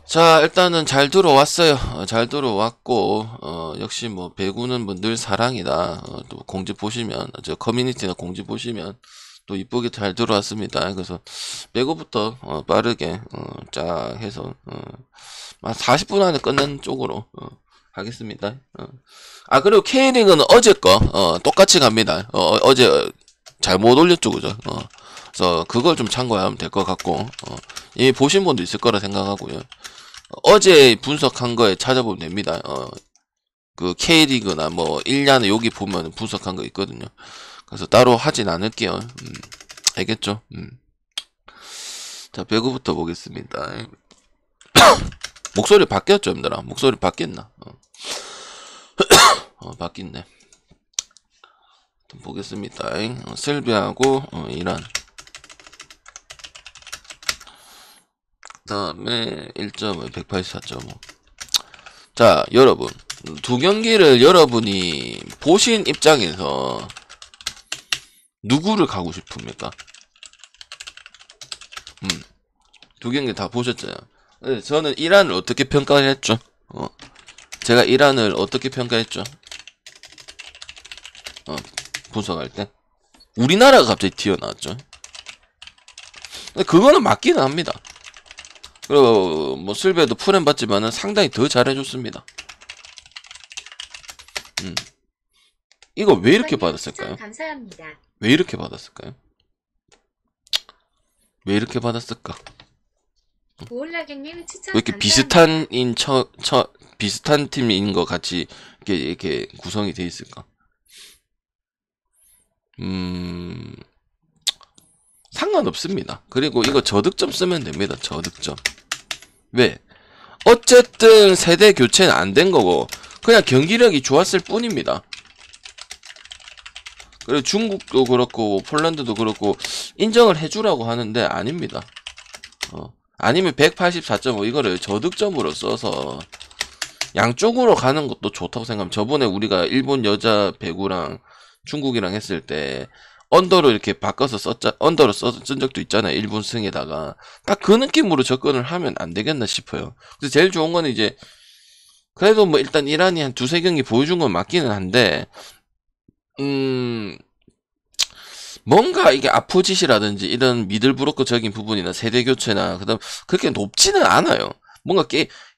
자, 일단은 잘 들어왔어요. 잘 들어왔고, 역시 뭐, 배구는 뭐 늘 사랑이다. 또 공지 보시면, 저 커뮤니티나 공지 보시면, 또 이쁘게 잘 들어왔습니다. 그래서, 배구부터, 빠르게, 쫙 해서, 한 40분 안에 끝내는 쪽으로, 하겠습니다. 아, 그리고 K리그는 어제 거, 똑같이 갑니다. 어제 잘못 올렸죠, 그죠? 그래서 그걸 좀 참고하면 될 것 같고, 이미 보신 분도 있을 거라 생각하고요. 어제 분석한 거에 찾아보면 됩니다. 그 K리그나 뭐 1년 여기 보면 분석한 거 있거든요. 그래서 따로 하진 않을게요. 알겠죠? 자, 배구부터 보겠습니다. 목소리 바뀌었죠, 여러분들아? 목소리 바뀌었나? 바뀌네. 보겠습니다. 설비하고 이란. 그 다음에 1점을 184.5. 자, 여러분. 두 경기를 여러분이 보신 입장에서 누구를 가고 싶습니까? 두 경기 다 보셨잖아요. 저는 이란을 어떻게 평가를 했죠? 제가 이란을 어떻게 평가했죠? 분석할 때. 우리나라가 갑자기 튀어나왔죠. 근데 그거는 맞기는 합니다. 그리고 뭐 슬베도 풀엔 받지만은 상당히 더 잘해줬습니다. 이거 왜 이렇게 받았을까요? 감사합니다. 왜 이렇게 받았을까요? 왜 이렇게 받았을까? 보올라객님 추천 왜 이렇게 비슷한 팀인 것 같이 이렇게 구성이 돼 있을까? 상관없습니다. 그리고 이거 저득점 쓰면 됩니다. 저득점. 왜? 어쨌든 세대 교체는 안 된 거고 그냥 경기력이 좋았을 뿐입니다. 그리고 중국도 그렇고 폴란드도 그렇고 인정을 해주라고 하는데 아닙니다. 아니면 184.5 이거를 저득점으로 써서 양쪽으로 가는 것도 좋다고 생각하면 저번에 우리가 일본 여자 배구랑 중국이랑 했을 때 언더로 이렇게 바꿔서 언더로 쓴 적도 있잖아요. 1분 승에다가 딱 그 느낌으로 접근을 하면 안 되겠나 싶어요. 그래서 제일 좋은 거는 이제 그래도 뭐 일단 이란이 한 두세 경기 보여준 건 맞기는 한데 뭔가 이게 아포짓이라든지 이런 미들 브로커적인 부분이나 세대 교체나 그다음 그렇게 높지는 않아요. 뭔가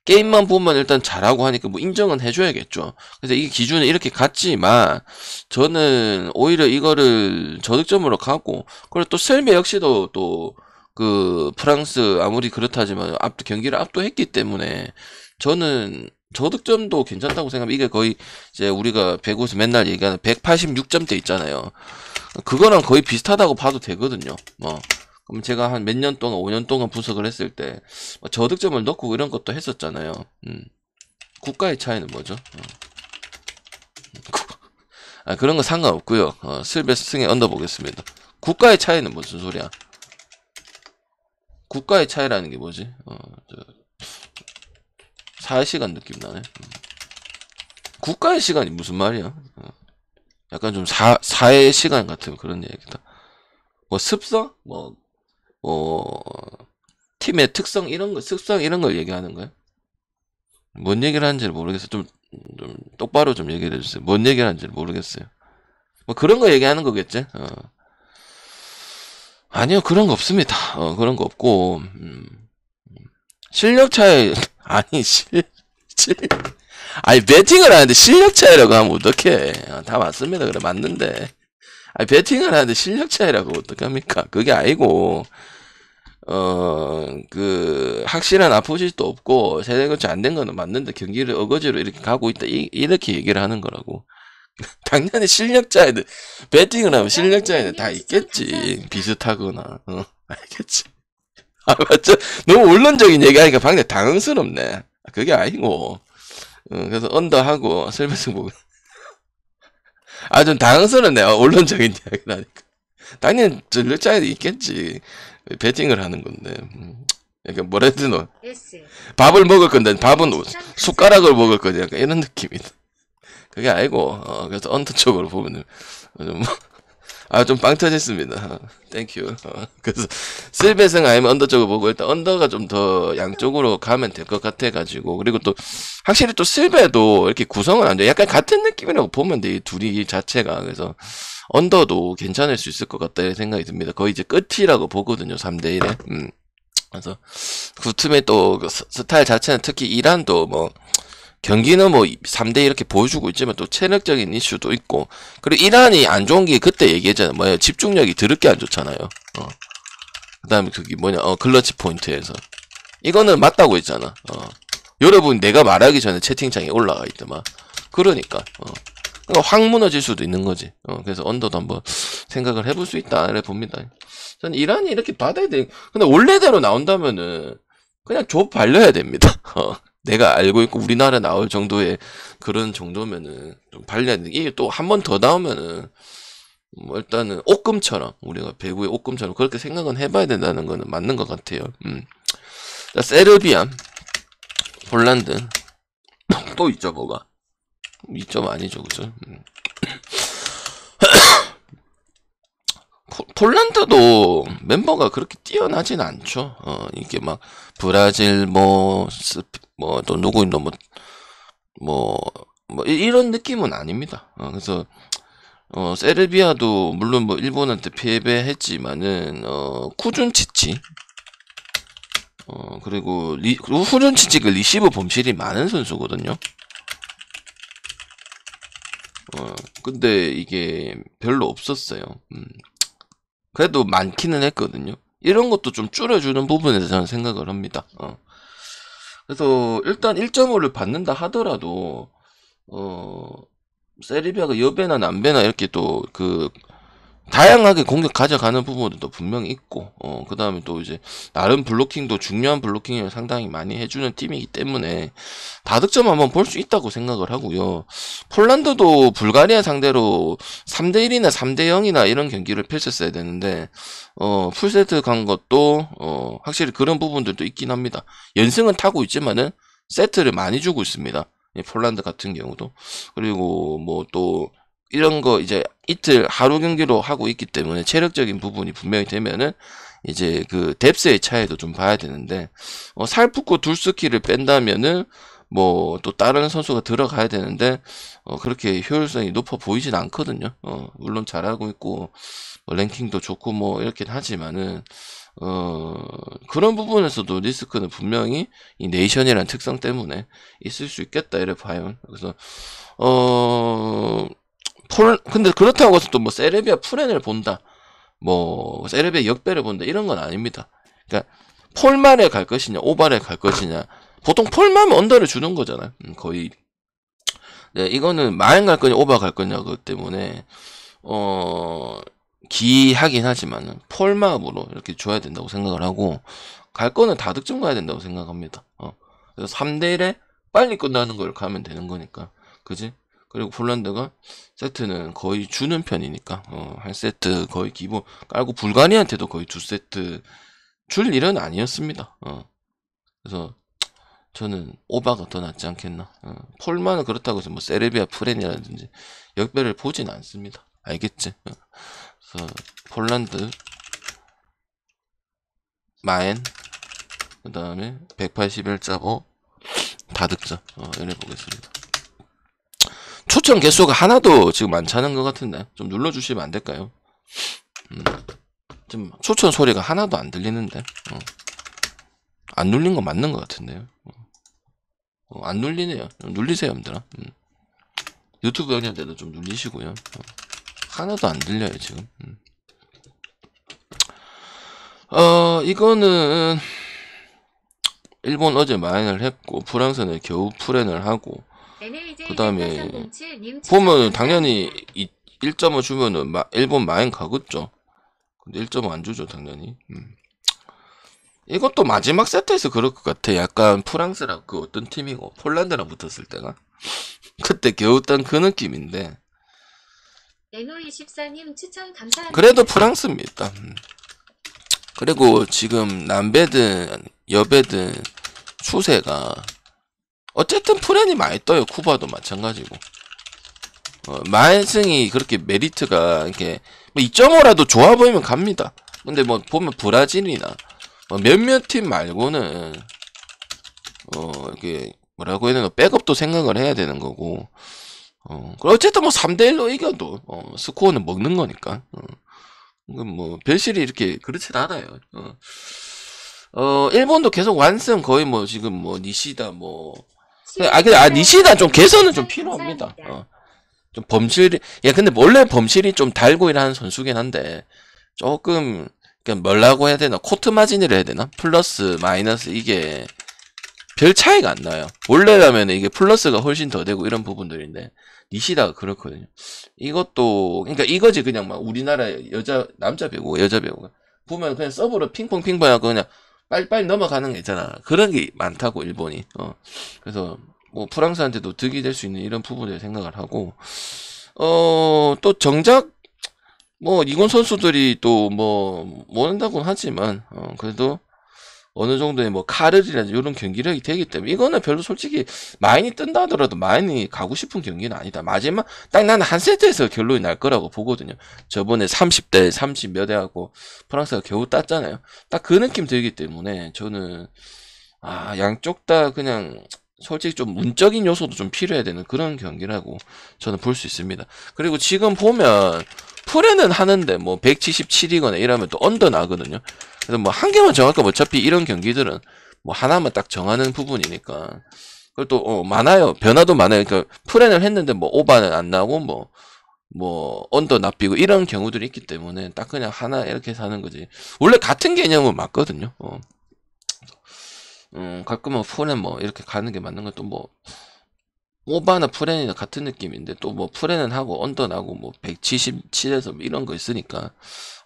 게임만 보면 일단 잘하고 하니까 뭐 인정은 해줘야겠죠. 그래서 이게 기준은 이렇게 갔지만 저는 오히려 이거를 저득점으로 가고 그리고 또 셀메 역시도 또 그 프랑스 아무리 그렇다지만 경기를 압도했기 때문에 저는 저득점도 괜찮다고 생각합니다. 이게 거의 이제 우리가 배구에서 맨날 얘기하는 186점대 있잖아요. 그거랑 거의 비슷하다고 봐도 되거든요. 그럼 제가 한 몇 년 동안, 5년 동안 분석을 했을 때, 저득점을 넣고 이런 것도 했었잖아요. 국가의 차이는 뭐죠? 그런 거 상관없고요. 슬베스 승에 얹어보겠습니다. 국가의 차이는 무슨 소리야? 국가의 차이라는 게 뭐지? 사회시간 느낌 나네. 국가의 시간이 무슨 말이야? 약간 좀 사회 시간 같은 그런 얘기다. 뭐 습성? 팀의 특성 이런 거, 습성 이런 걸 얘기하는 거야? 뭔 얘기를 하는지 모르겠어요. 좀 똑바로 좀 얘기를 해주세요. 뭔 얘기를 하는지 모르겠어요. 뭐 그런 거 얘기하는 거겠지? 아니요, 그런 거 없습니다. 그런 거 없고, 실력 차이, 아니, 아니, 배팅을 하는데 실력 차이라고 하면 어떡해. 다 맞습니다. 그래, 맞는데. 아니, 배팅을 하는데 실력 차이라고 어떡합니까? 그게 아니고, 확실한 아포짓도 없고, 세대 교체 안 된 거는 맞는데, 경기를 어거지로 이렇게 가고 있다. 이렇게 얘기를 하는 거라고. 당연히 실력 차이는, 배팅을 하면 실력 차이는 다 있겠지. 비슷하거나, 알겠지. 맞죠? 너무 원론적인 얘기하니까 방금 당황스럽네. 그게 아니고, 그래서 언더하고, 설명서 보고. 좀 당황스럽네. 원론적인 이야기를 하니까. 당연히 전력 차이도 있겠지. 배팅을 하는 건데. 그러니까 뭐라 해야 되노? 밥을 먹을 건데 밥은 숟가락을 먹을 거냐. 약간 이런 느낌이다. 그게 아니고, 그래서 언더 쪽으로 보면은, 아, 좀 빵 터졌습니다. 땡큐. 그래서, 슬배승 아니면 언더 쪽을 보고, 일단 언더가 좀 더 양쪽으로 가면 될 것 같아가지고, 그리고 또, 확실히 또 슬배도 이렇게 구성은 안 돼. 약간 같은 느낌이라고 보면 돼, 이 둘이 자체가. 그래서, 언더도 괜찮을 수 있을 것 같다, 생각이 듭니다. 거의 이제 끝이라고 보거든요, 3대1에. 그래서, 그 틈에 또, 스타일 자체는 특히 이란도 뭐, 경기는 뭐 3대 이렇게 보여주고 있지만 또 체력적인 이슈도 있고, 그리고 이란이 안 좋은 게 그때 얘기했잖아. 뭐야, 집중력이 더럽게 안 좋잖아요. 그 다음에 그게 뭐냐, 클러치 포인트에서. 이거는 맞다고 했잖아. 여러분 내가 말하기 전에 채팅창에 올라가 있더만. 그러니까, 그러니까 확 무너질 수도 있는 거지. 그래서 언더도 한번 생각을 해볼 수 있다. 이래 봅니다. 저는 이란이 이렇게 받아야 돼. 근데 원래대로 나온다면은, 그냥 좁 발려야 됩니다. 내가 알고 있고 우리나라 나올 정도의 그런 정도면은 좀 발려야 돼. 이게 또 한 번 더 나오면은 뭐 일단은 옷금처럼 우리가 배구의 옷금처럼 그렇게 생각은 해봐야 된다는 거는 맞는 것 같아요. 자, 세르비아, 폴란드 또 있죠 뭐가? 2점 아니죠, 그죠? 폴란드도 멤버가 그렇게 뛰어나진 않죠. 이게 막 브라질 또 누구 있노 이런 느낌은 아닙니다. 그래서 세르비아도 물론 뭐 일본한테 패배했지만은 쿠준치치 그리고 쿠준치치가 리시브 범실이 많은 선수거든요. 근데 이게 별로 없었어요. 그래도 많기는 했거든요. 이런 것도 좀 줄여주는 부분에서 저는 생각을 합니다. 그래서 일단 1.5를 받는다 하더라도 세르비아가 여배나 남배나 이렇게 또 다양하게 공격 가져가는 부분도 분명히 있고, 그 다음에 또 이제, 나름 블로킹도 중요한 블로킹을 상당히 많이 해주는 팀이기 때문에, 다득점 한번 볼 수 있다고 생각을 하고요. 폴란드도 불가리아 상대로 3대1이나 3대0이나 이런 경기를 펼쳤어야 되는데, 풀세트 간 것도, 확실히 그런 부분들도 있긴 합니다. 연승은 타고 있지만은, 세트를 많이 주고 있습니다. 폴란드 같은 경우도. 그리고 뭐 또, 이런 거 이제 이틀 하루 경기로 하고 있기 때문에 체력적인 부분이 분명히 되면은 이제 그 뎁스의 차이도 좀 봐야 되는데 살풋고 둘스키를 뺀다면은 뭐 또 다른 선수가 들어가야 되는데 그렇게 효율성이 높아 보이진 않거든요. 물론 잘하고 있고 뭐 랭킹도 좋고 뭐 이렇긴 하지만은 그런 부분에서도 리스크는 분명히 이 네이션이라는 특성 때문에 있을 수 있겠다 이래 봐요. 그래서 근데 그렇다고 해서 또 뭐 세르비아 프렌을 본다. 뭐 세르비아 역배를 본다. 이런 건 아닙니다. 그러니까 폴말에 갈 것이냐, 오발에 갈 것이냐. 보통 폴말면 언더를 주는 거잖아요. 거의. 네, 이거는 마엔 갈 거냐, 오발 갈 거냐 그것 때문에 기하긴 하지만은 폴마음으로 이렇게 줘야 된다고 생각을 하고 갈 거는 다득점 가야 된다고 생각합니다. 그래서 3대1에 빨리 끝나는 걸 가면 되는 거니까. 그지? 그리고 폴란드가 세트는 거의 주는 편이니까 한 세트 거의 기본 깔고 불가리아한테도 거의 2세트 줄 일은 아니었습니다. 그래서 저는 오바가 더 낫지 않겠나. 폴만은 그렇다고 해서 뭐 세르비아 프렌이라든지 역배를 보진 않습니다. 알겠지? 그래서 폴란드 마엔 그 다음에 181.5 다득점 이래 보겠습니다. 추천 개수가 하나도 지금 많지 않은 것 같은데 좀 눌러주시면 안 될까요? 지금 추천 소리가 하나도 안 들리는데 안 눌린 거 맞는 것 같은데요. 안 눌리네요. 눌리세요, 여러분들아. 유튜브 영상대도 좀 눌리시고요. 하나도 안 들려요 지금. 이거는 일본 어제 마인을 했고 프랑스는 겨우 프렌을 하고 그 다음에 보면 당연히 1.5 주면은 일본 마인 가겠죠. 근데 1.5 안 주죠 당연히. 이것도 마지막 세트에서 그럴 것 같아. 약간 프랑스랑 그 어떤 팀이고 폴란드랑 붙었을 때가 그때 겨우 딴 그 느낌인데 NO24님 추천 감사합니다. 그래도 프랑스입니다. 그리고 지금 남배든 여배든 추세가 어쨌든 프렌이 많이 떠요. 쿠바도 마찬가지고. 마인승이 그렇게 메리트가 이렇게 뭐 2.5라도 좋아 보이면 갑니다. 근데 뭐 보면 브라질이나 뭐 몇몇 팀 말고는 이게 뭐라고 해야 되나, 백업도 생각을 해야 되는 거고, 어쨌든 뭐 3대1로 이겨도 스코어는 먹는 거니까. 뭐 별실이 이렇게 그렇진 않아요. 일본도 계속 완승, 거의 뭐 지금 뭐 니시다 뭐 니시다 좀 개선은 좀 필요합니다. 좀 범실이, 근데 원래 범실이 좀 달고 일하는 선수긴 한데 조금 그냥 뭐라고 해야 되나, 코트 마진이라 해야 되나, 플러스 마이너스 이게 별 차이가 안 나요. 원래라면 이게 플러스가 훨씬 더 되고 이런 부분들인데 니시다가 그렇거든요. 이것도 그러니까 이거지. 그냥 막 우리나라 남자 배구가, 여자 배구가 보면 그냥 서브로 핑퐁 하고 그냥 빨리빨리 넘어가는 게 있잖아. 그런 게 많다고 일본이. 그래서 뭐 프랑스한테도 득이 될 수 있는 이런 부분을 생각을 하고, 또 정작 뭐 이군 선수들이 또 뭐 못한다고는 하지만 그래도 어느 정도의 뭐 카르리라든지 이런 경기력이 되기 때문에 이거는 별로 솔직히 많이 뜬다 하더라도 많이 가고 싶은 경기는 아니다. 마지막 딱 나는 한 세트에서 결론이 날 거라고 보거든요. 저번에 30대 30 몇 회 하고 프랑스가 겨우 땄잖아요. 딱 그 느낌 들기 때문에 저는 양쪽 다 그냥 솔직히 좀 문적인 요소도 좀 필요해야 되는 그런 경기라고 저는 볼 수 있습니다. 그리고 지금 보면 프레는 하는데 뭐 177이거나 이러면 또 언더 나거든요. 그래서 뭐 한 개만 정할 거면 어차피 이런 경기들은 뭐 하나만 딱 정하는 부분이니까. 그리고 또 많아요. 변화도 많아요. 그러니까 프레는 했는데 뭐 오바는 안 나고 뭐 언더 납비고 이런 경우들이 있기 때문에 딱 그냥 하나 이렇게 사는 거지. 원래 같은 개념은 맞거든요. 가끔은 프렌 뭐 이렇게 가는 게 맞는 것도 뭐 오바나 프렌이나 같은 느낌인데 또 뭐 프렌은 하고 언더 나고 뭐 177에서 뭐 이런 거 있으니까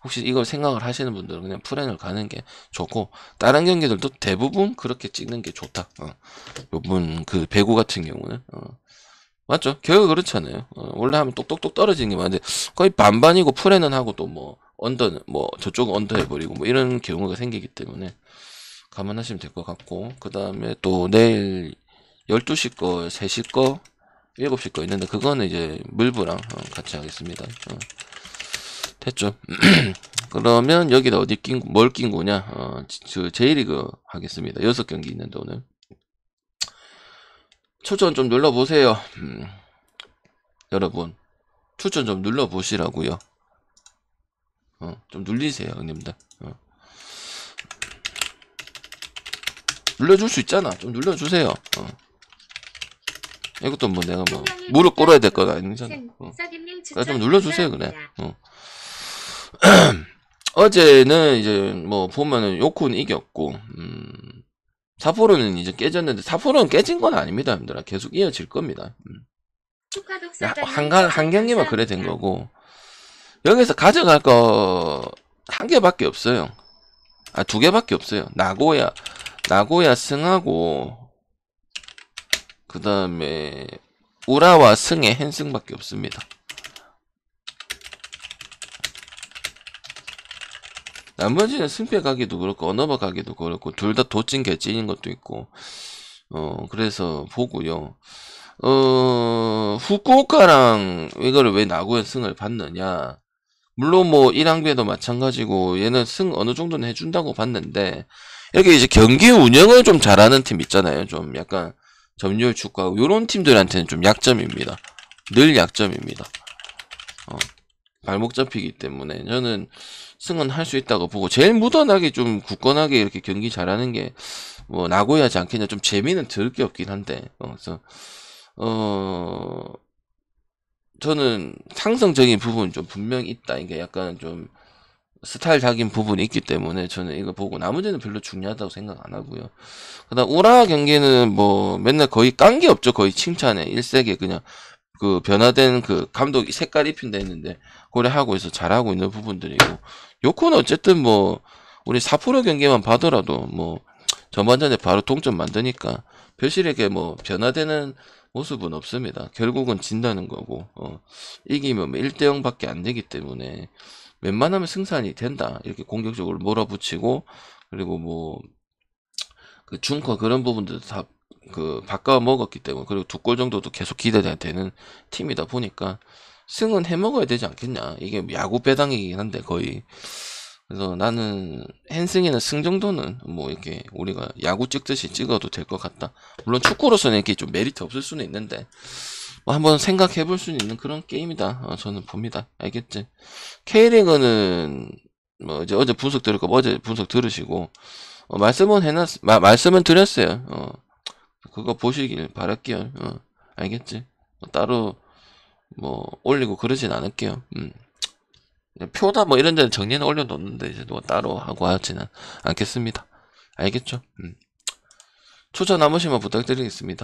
혹시 이걸 생각을 하시는 분들은 그냥 프렌을 가는 게 좋고, 다른 경기들도 대부분 그렇게 찍는 게 좋다. 요번 그 배구 같은 경우는 맞죠? 결국 그렇잖아요. 원래 하면 똑똑똑 떨어지는 게 많은데 거의 반반이고 프렌은 하고 또 뭐 언더는 뭐 저쪽은 언더 해버리고 뭐 이런 경우가 생기기 때문에 감안하시면 될 것 같고, 그 다음에 또 내일 12시 거, 3시 거, 7시 거 있는데 그거는 이제 물부랑 같이 하겠습니다. 됐죠? 그러면 여기다 뭘 낀 거냐? 저 J리그 하겠습니다. 6경기 있는데 오늘 추천 좀 눌러보세요. 여러분 추천 좀 눌러보시라고요. 좀 눌리세요 형님들. 눌러줄 수 있잖아. 좀 눌러주세요. 이것도 뭐 내가 뭐 무릎 꿇어야 될 건 아니잖아. 그러니까 좀 눌러주세요 그래. 어제는 이제 뭐 보면은 요쿤 이겼고, 사포로는 이제 깨졌는데 사포로는 깨진 건 아닙니다 형들아. 계속 이어질 겁니다. 한 경기만 그래 된 거고, 여기서 가져갈 거 한 개밖에 없어요. 2개밖에 없어요. 나고야 승하고 그 다음에 우라와 승의 헨승밖에 없습니다. 나머지는 승패 가기도 그렇고 언어버 가기도 그렇고 둘 다 도찐 개찐인 것도 있고, 그래서 보고요. 후쿠오카랑 이거를 왜 나고야 승을 받느냐, 물론 뭐 1항배도 마찬가지고 얘는 승 어느 정도는 해준다고 봤는데, 이렇게 이제 경기 운영을 좀 잘하는 팀 있잖아요. 좀 약간 점유율 축구하고 요런 팀들한테는 좀 약점입니다. 늘 약점입니다. 발목 잡히기 때문에 저는 승은 할 수 있다고 보고, 제일 무던하게 좀 굳건하게 이렇게 경기 잘하는 게 뭐 나고야지 않겠냐. 좀 재미는 들 게 없긴 한데, 그래서 저는 상성적인 부분 좀 분명히 있다. 이게 약간 좀 스타일 작인 부분이 있기 때문에 저는 이거 보고 나머지는 별로 중요하다고 생각 안 하고요. 그다음 우라 경기는 뭐 맨날 거의 깐 게 없죠. 거의 칭찬에 일색에 그냥 그 변화된 그 감독이 색깔 입힌다 했는데 그래 하고 있어 잘하고 있는 부분들이고, 요코는 어쨌든 뭐 우리 4% 경기만 봐더라도 뭐 전반전에 바로 동점 만드니까 별실에게 뭐 변화되는 모습은 없습니다. 결국은 진다는 거고, 이기면 1대0 밖에 안 되기 때문에 웬만하면 승산이 된다. 이렇게 공격적으로 몰아붙이고, 그리고 뭐 그 중커 그런 부분들도 다 그 바꿔 먹었기 때문에, 그리고 2골 정도도 계속 기대가 되는 팀이다 보니까 승은 해먹어야 되지 않겠냐. 이게 야구 배당이긴 한데 거의. 그래서 나는 헨승이는 승 정도는 뭐 이렇게 우리가 야구 찍듯이 찍어도 될 것 같다. 물론 축구로서는 이렇게 좀 메리트 없을 수는 있는데 뭐 한번 생각해 볼 수 있는 그런 게임이다. 저는 봅니다. 알겠지? K리그는 뭐 이제 어제 분석 들을 거 어제 분석 들으시고 말씀은 드렸어요. 그거 보시길 바랄게요. 알겠지? 따로 뭐 올리고 그러진 않을게요. 표다 뭐 이런 데는 정리는 올려놓는데 이제 뭐 따로 하고 하지는 않겠습니다. 알겠죠? 초청 한 번씩만 부탁드리겠습니다.